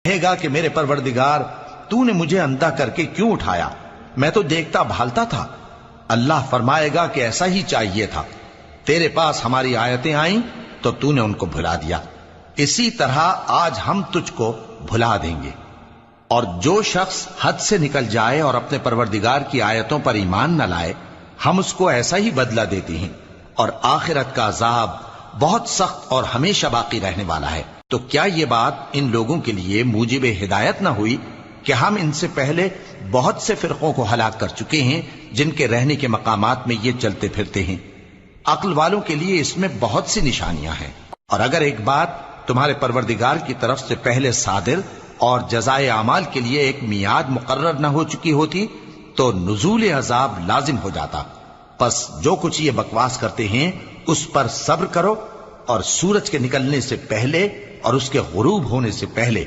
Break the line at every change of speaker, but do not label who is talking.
कहेगा कि मेरे परवरदिगार, तूने मुझे अंधा करके क्यों उठाया, मैं तो देखता भालता था। अल्लाह फरमाएगा कि ऐसा ही चाहिए था, तेरे पास हमारी आयतें आईं तो तूने उनको भुला दिया, इसी तरह आज हम तुझको भुला देंगे। और जो शख्स हद से निकल जाए और अपने परवरदिगार की आयतों पर ईमान न लाए, हम उसको ऐसा ही बदला देते हैं, और आखिरत का अजाब बहुत सख्त और हमेशा बाकी रहने वाला है। तो क्या ये बात इन लोगों के लिए मूजिब हिदायत न हुई कि हम इनसे पहले बहुत से फिरकों को हलाक कर चुके हैं जिनके रहने के मकामात में ये चलते फिरते हैं। अक्ल वालों के लिए इसमें बहुत सी निशानियां हैं। और अगर एक बात तुम्हारे परवरदिगार की तरफ से पहले सादिर और जज़ाए अमाल के लिए एक मियाद मुकर्रर न हो चुकी होती तो नुज़ूल अजाब लाजिम हो जाता। बस जो कुछ ये बकवास करते हैं उस पर सब्र करो, और सूरज के निकलने से पहले और उसके गुरूब होने से पहले